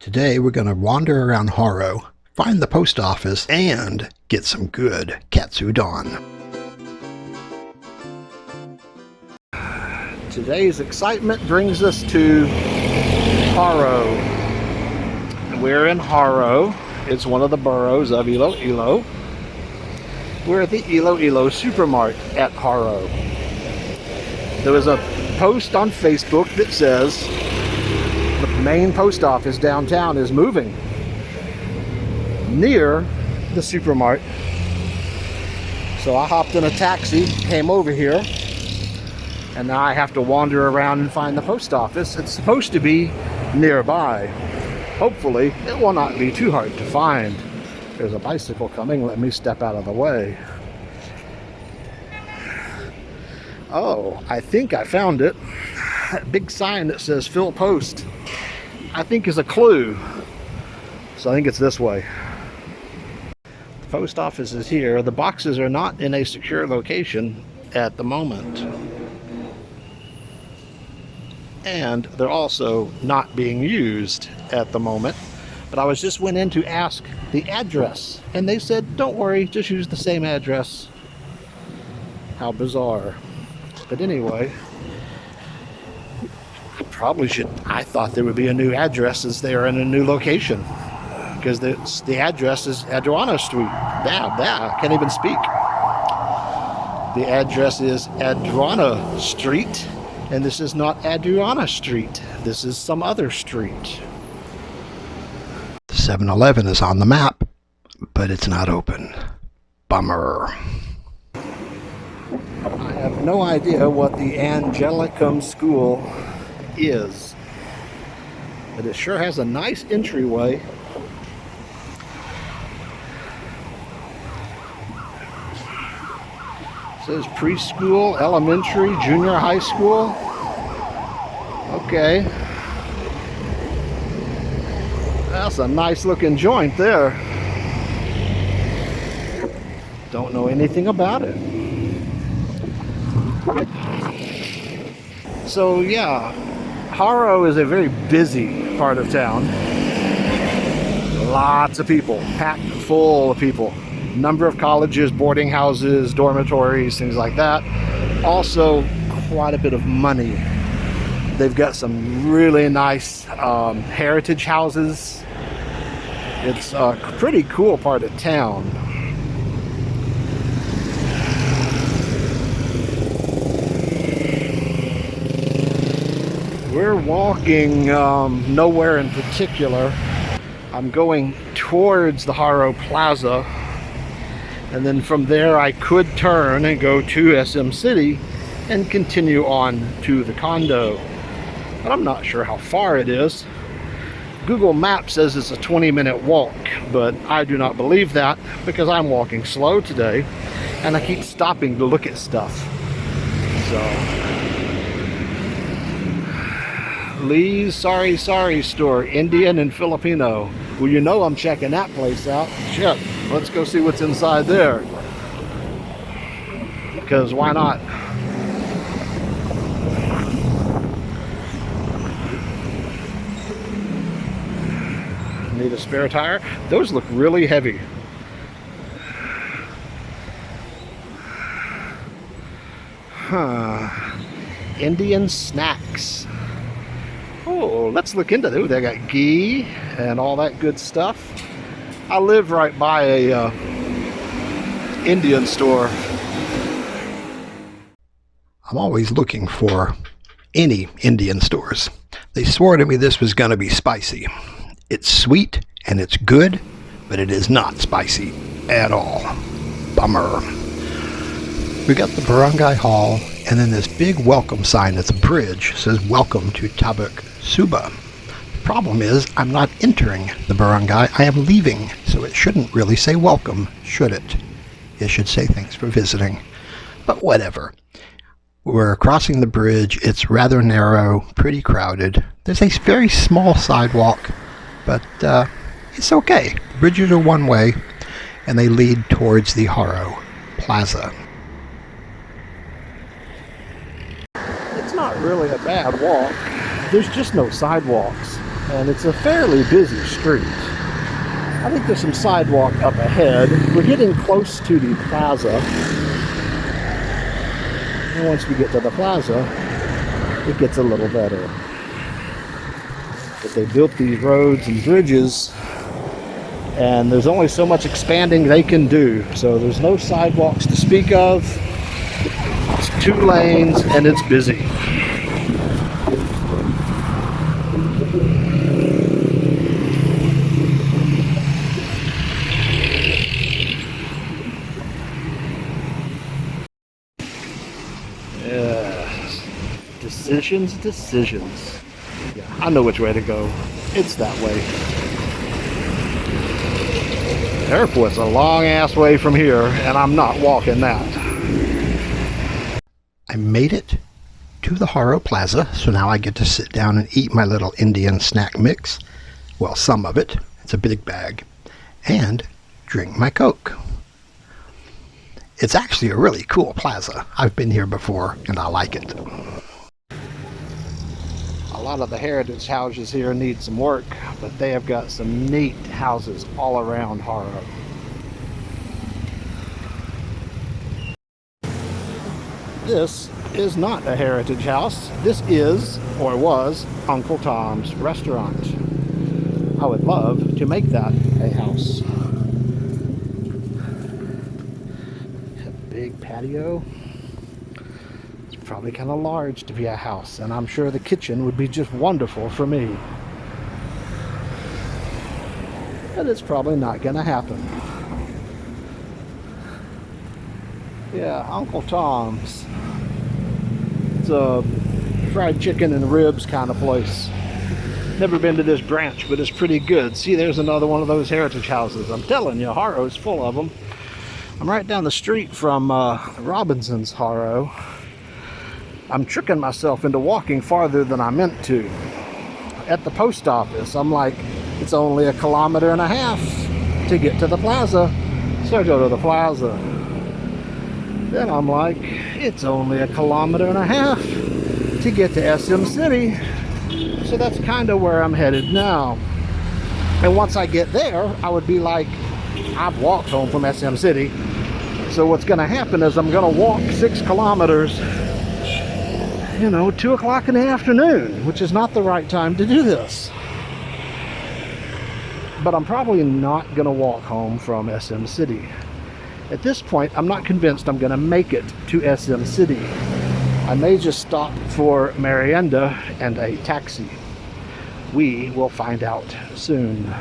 Today we're going to wander around Jaro, find the post office, and get some good katsudon. Today's excitement brings us to Jaro. We're in Jaro. It's one of the boroughs of Iloilo. We're at the Iloilo supermarket at Jaro. There was a post on Facebook that says the main post office downtown is moving near the supermarket. So I hopped in a taxi, came over here, and now I have to wander around and find the post office. It's supposed to be nearby. Hopefully, it will not be too hard to find. There's a bicycle coming. Let me step out of the way. Oh, I think I found it. That big sign that says Fill Post, I think is a clue. So I think it's this way. The post office is here. The boxes are not in a secure location at the moment. And they're also not being used at the moment. But I just went in to ask the address, and they said, don't worry, just use the same address. How bizarre. But anyway, I thought there would be a new address as they are in a new location. Because the address is Adriana Street. I can't even speak. The address is Adriana Street, and this is not Adriana Street. This is some other street. The 7-Eleven is on the map, but it's not open. Bummer. I have no idea what the Angelicum School is, but it sure has a nice entryway. It says preschool, elementary, junior high school. Okay. That's a nice looking joint there. Don't know anything about it. So yeah, Jaro is a very busy part of town. Lots of people, packed full of people. Number of colleges, boarding houses, dormitories, things like that. Also, quite a bit of money. They've got some really nice heritage houses. It's a pretty cool part of town. We're walking nowhere in particular. I'm going towards the Jaro Plaza, and then from there I could turn and go to SM City and continue on to the condo. But I'm not sure how far it is. Google Maps says it's a 20-minute walk, but I do not believe that because I'm walking slow today and I keep stopping to look at stuff. So Lee's Sorry Store, Indian and Filipino. Well, you know I'm checking that place out. Shit, let's go see what's inside there. Because why not? Need a spare tire? Those look really heavy. Indian snacks. Oh, let's look into them. They got ghee and all that good stuff. I live right by a Indian store. I'm always looking for any Indian stores. They swore to me this was going to be spicy. It's sweet and it's good, but it is not spicy at all. Bummer. We got the barangay hall, and then this big welcome sign that's a bridge says welcome to Tabuk Suba. The problem is I'm not entering the barangay, I am leaving, so it shouldn't really say welcome, should it? It should say thanks for visiting, but whatever. We're crossing the bridge. It's rather narrow, pretty crowded. There's a very small sidewalk, but it's okay. The bridges are one way, and they lead towards the Jaro Plaza. It's not really a bad walk. There's just no sidewalks. and it's a fairly busy street. I think there's some sidewalk up ahead. We're getting close to the plaza. And once we get to the plaza, it gets a little better. But they built these roads and bridges, and there's only so much expanding they can do. So there's no sidewalks to speak of. It's 2 lanes and it's busy. Decisions. Yeah, I know which way to go. It's that way. The airport's a long ass way from here, and I'm not walking that. I made it to the Jaro Plaza, so now I get to sit down and eat my little Indian snack mix. Well, some of it. It's a big bag. And drink my Coke. It's actually a really cool plaza. I've been here before, and I like it. A lot of the heritage houses here need some work, but they have got some neat houses all around Jaro. This is not a heritage house. This is, or was, Uncle Tom's restaurant. I would love to make that a house. A big patio. Probably kind of large to be a house, and I'm sure the kitchen would be just wonderful for me. But it's probably not gonna happen. Yeah, Uncle Tom's. It's a fried chicken and ribs kind of place. Never been to this branch, but it's pretty good. See, there's another one of those heritage houses. I'm telling you, Jaro's full of them. I'm right down the street from Robinson's Jaro. I'm tricking myself into walking farther than I meant to. At the post office, I'm like, it's only 1.5 kilometers to get to the plaza. So I go to the plaza. Then I'm like, it's only 1.5 kilometers to get to SM City. So that's kind of where I'm headed now. And once I get there, I would be like, I've walked home from SM City. So what's gonna happen is I'm gonna walk 6 kilometers, you know, 2 o'clock in the afternoon, which is not the right time to do this. But I'm probably not gonna walk home from SM City. At this point, I'm not convinced I'm gonna make it to SM City. I may just stop for merienda and a taxi. We will find out soon.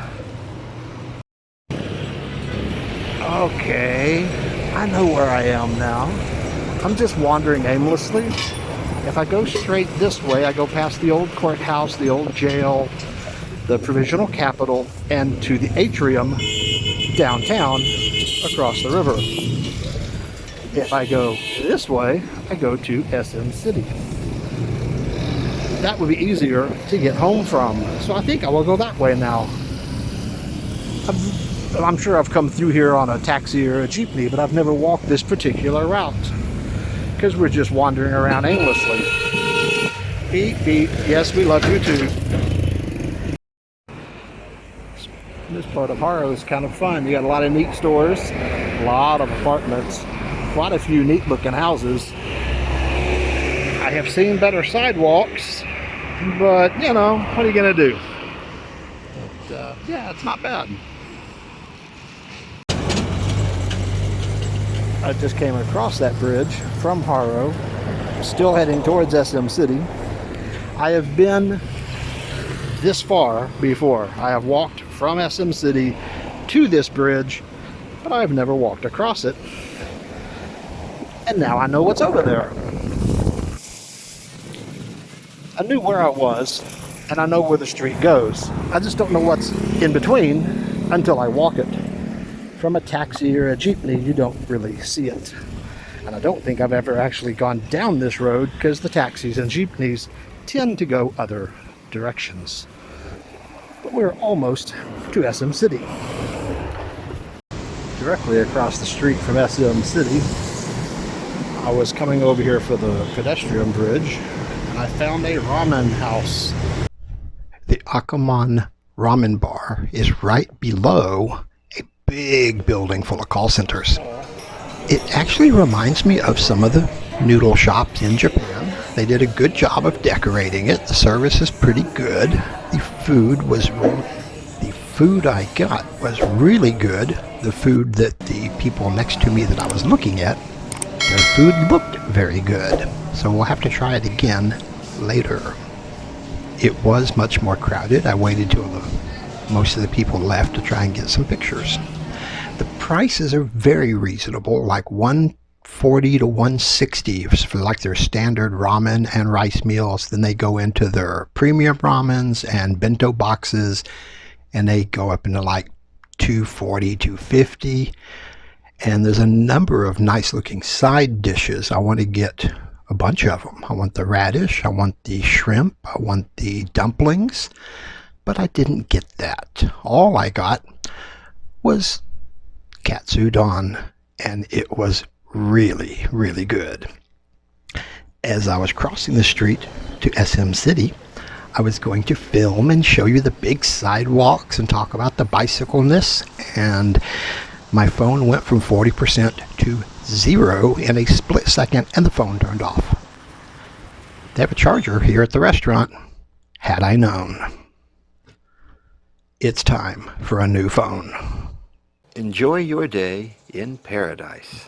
Okay, I know where I am now. I'm just wandering aimlessly. If I go straight this way, I go past the old courthouse, the old jail, the provisional capital, and to the atrium downtown across the river. If I go this way, I go to SM City. That would be easier to get home from. So I think I will go that way now. I'm sure I've come through here on a taxi or a jeepney, but I've never walked this particular route because we're just wandering around aimlessly. Beep, beep. Yes, we love you too. This part of Jaro is kind of fun. You got a lot of neat stores, a lot of apartments, quite a few neat looking houses. I have seen better sidewalks, but you know, what are you gonna do? But, yeah, it's not bad. I just came across that bridge from Jaro, still heading towards SM City. I have been this far before. I have walked from SM City to this bridge, but I've never walked across it. And now I know what's over there. I knew where I was, and I know where the street goes. I just don't know what's in between until I walk it. From a taxi or a jeepney, you don't really see it. And I don't think I've ever actually gone down this road because the taxis and jeepneys tend to go other directions. But we're almost to SM City. Directly across the street from SM City, I was coming over here for the pedestrian bridge, and I found a ramen house. The Akamon Ramen Bar is right below a big building full of call centers. It actually reminds me of some of the noodle shops in Japan. They did a good job of decorating it. The service is pretty good. The food I got was really good. The food that the people next to me that I was looking at, their food looked very good. So we'll have to try it again later. It was much more crowded. I waited till most of the people left to try and get some pictures. The prices are very reasonable, like $140 to $160 for like their standard ramen and rice meals. Then they go into their premium ramens and bento boxes, and they go up into like $240, $250. And there's a number of nice looking side dishes. I want to get a bunch of them. I want the radish, I want the shrimp, I want the dumplings, but I didn't get that. All I got was katsudon, and it was really, really good. As I was crossing the street to SM City, I was going to film and show you the big sidewalks and talk about the bicycleness, and my phone went from 40% to 0 in a split second, and the phone turned off. They have a charger here at the restaurant. Had I known. It's time for a new phone. Enjoy your day in paradise.